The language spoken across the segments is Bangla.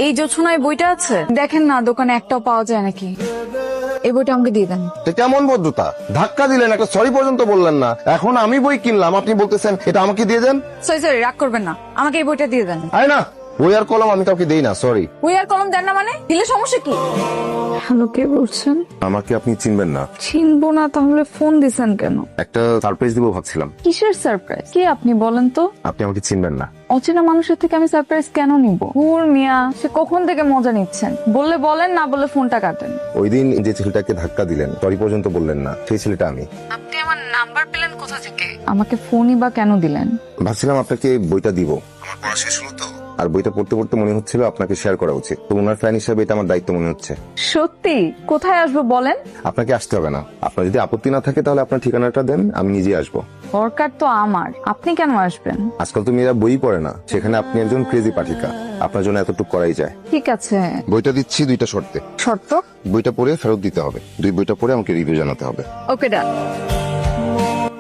এই জোছনায় বইটা আছে, দেখেন না দোকানে একটাও পাওয়া যায় নাকি। এই বইটা আমাকে দিয়ে দেন। এটা কেমন ভদ্রতা? ধাক্কা দিলেন, একটা সরি পর্যন্ত বললেন না। এখন আমি বই কিনলাম, আপনি বলতেছেন এটা আমাকে দিয়ে দেন। সরি রাগ করবেন না, আমাকে এই বইটা দিয়ে দেন। আরে না, বই আর কলম আমি কাউকে দেই না, সরি। বই আর কলম দেন না মানে? দিলে সমস্যা কি? হ্যালো, কে বলছেন? আমাকে আপনি চিনবেন না। চিনবো না তাহলে ফোন দিছেন কেন? একটা সারপ্রাইজ দিব ভাবছিলাম। কিসের সারপ্রাইজ? কে আপনি বলেন তো? আপনি আমাকে চিনবেন না। অচেনা মানুষের থেকে আমি সারপ্রাইজ কেন নিব? হুর মিয়া, সে কখন থেকে মজা নিচ্ছেন? বললে বলেন, না বললে ফোনটা কাটেন। ওই দিন যে ছেলেটাকে ধাক্কা দিলেন, সরি পর্যন্ত বললেন না, সেই ছেলেটা আমি। আপনি আমার নাম্বার পেলেন কোথা থেকে? আমাকে ফোনই বা কেন দিলেন? ভাবছিলাম আপনাকে বইটা দিব। আমার পড়া শেষ হলো তো, আর বইটা পড়তে পড়তে মনে হচ্ছিল আপনাকে শেয়ার করা উচিত। তো ওনার ফ্যান হিসাবে এটা আমার দায়িত্ব মনে হচ্ছে। সত্যি? কোথায় আসবো বলেন? আপনাকে আসতে হবে না। আপনার যদি আপত্তি না থাকে তাহলে আপনার ঠিকানাটা দেন, আমি নিজে আসবো। দরকার তো আমার, আপনি কেন আসবেন? আজকাল তো মেয়েরা বই পড়ে না, সেখানে আপনি একজন ক্রেজি পাঠিকা, আপনার জন্য এতটুকু করাই যায়। ঠিক আছে। বইটা দিচ্ছি দুইটা শর্তে। শর্ত? বইটা পড়ে ফেরত দিতে হবে, বইটা পড়ে আমাকে রিভিউ জানাতে হবে। ওকে ডান।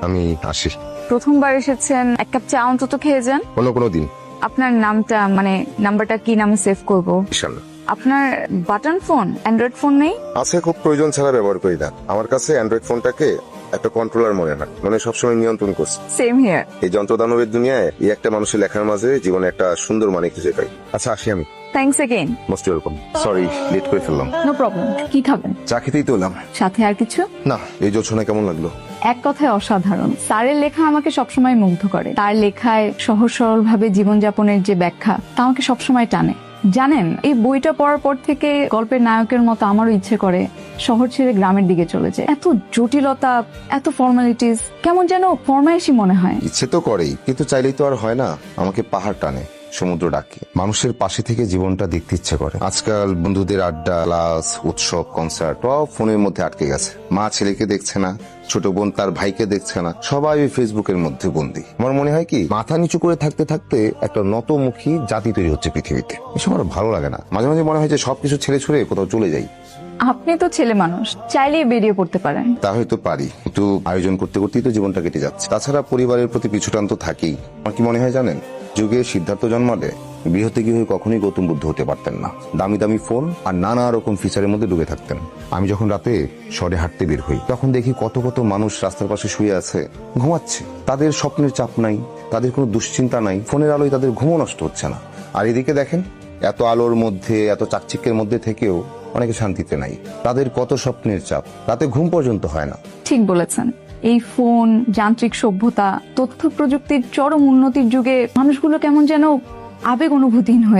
আমি আসি। প্রথমবার এসেছেন, এক কাপ চা অন্তত খেয়ে যান। কোনো দিন। আপনার নামটা মানে নাম্বারটা কি নামে সেভ করব? ইনশাল্লাহ। আপনার বাটন ফোন, অ্যান্ড্রয়েড ফোন নেই? আছে, খুব প্রয়োজন ছাড়া ব্যবহার করি না। আমার কাছে অ্যান্ড্রয়েড ফোনটাকে একটা কন্ট্রোলার মনে হয়, মানে সবসময় নিয়ন্ত্রণ করছে। Same here. এই যন্ত্রদানবের দুনিয়ায় এই একটা মানুষের লেখার মাঝে জীবনে একটা সুন্দর মানে খুঁজে পাই। আচ্ছা আসি আমি। Thanks again. Most welcome. Sorry late করে ফেললাম। No problem. কি খাবেন? চা খেতেই তো এলাম। সাথে আর কিছু? না, এই জোছনা কেমন লাগলো? এক কথায় অসাধারণ। স্যারের লেখা আমাকে সবসময় মুগ্ধ করে। তার লেখায় সহজ সরল ভাবে জীবনযাপনের যে ব্যাখ্যা, তা আমাকে সবসময় টানে। জানেন, এই বইটা পড়ার পর থেকে গল্পের নায়কের মতো আমারও ইচ্ছে করে শহর ছেড়ে গ্রামের দিকে চলে যায়। এত জটিলতা, এত ফর্মালিটিস, কেমন যেন ফরমাইশি মনে হয়। ইচ্ছে তো করেই, কিন্তু চাইলেই তো আর হয় না। আমাকে পাহাড় টানে, সমুদ্র ডাকে, মানুষের পাশে থেকে জীবনটা দেখতে ইচ্ছে করে। আজকাল বন্ধুদের আড্ডা, ক্লাস, উৎসব, কনসার্ট সব ফোনের মধ্যে আটকে গেছে। মা ছেলেকে দেখছে না, ছোট বোন তার ভাইকে দেখছে না, সবাই ফেসবুকের মধ্যে বন্দী। আমার মনে হয় কি, মাথা নিচু করে থাকতে থাকতে একটা নতমুখী জাতি তৈরি হচ্ছে পৃথিবীতে। এসব আমার ভালো লাগে না। মাঝে মাঝে মনে হয় যে সবকিছু ছেড়ে ছুড়ে কোথাও চলে যাই। আপনি তো ছেলে মানুষ, চাইলেই বেরিয়ে পড়তে পারেন। তা হয়তো পারি, কিন্তু আয়োজন করতে করতেই তো জীবনটা কেটে যাচ্ছে। তাছাড়া পরিবারের প্রতি পিছুটান তো থাকেই। আমার কি মনে হয় জানেন, যুগে সিদ্ধার্থ জন্মালে গৃহতে গিয়ে কখনোই গৌতম বুদ্ধ হতে পারতেন না। দামি দামি ফোন আর নানা রকম ফিচারের মধ্যে ডুবে থাকতেন। আমি যখন রাতে শহরে হাঁটতে বের হই, তখন দেখি কত কত মানুষ রাস্তার পাশে শুয়ে আছে, ঘুমাচ্ছে। তাদের স্বপ্নের চাপ নাই, তাদের কোনো দুশ্চিন্তা নাই, ফোনের আলোয় তাদের ঘুমও নষ্ট হচ্ছে না। আর এদিকে দেখেন, এত আলোর মধ্যে, এত চাকচিক্যের মধ্যে থেকেও অনেকে শান্তিতে নাই। তাদের কত স্বপ্নের চাপ, রাতে ঘুম পর্যন্ত হয় না। ঠিক বলেছেন। এই ফোন, যান্ত্রিক সভ্যতা, তথ্য প্রযুক্তির চরম উন্নতির যুগে মানুষগুলো কেমন যেন আবেগ অনুভূতিহীন হয়ে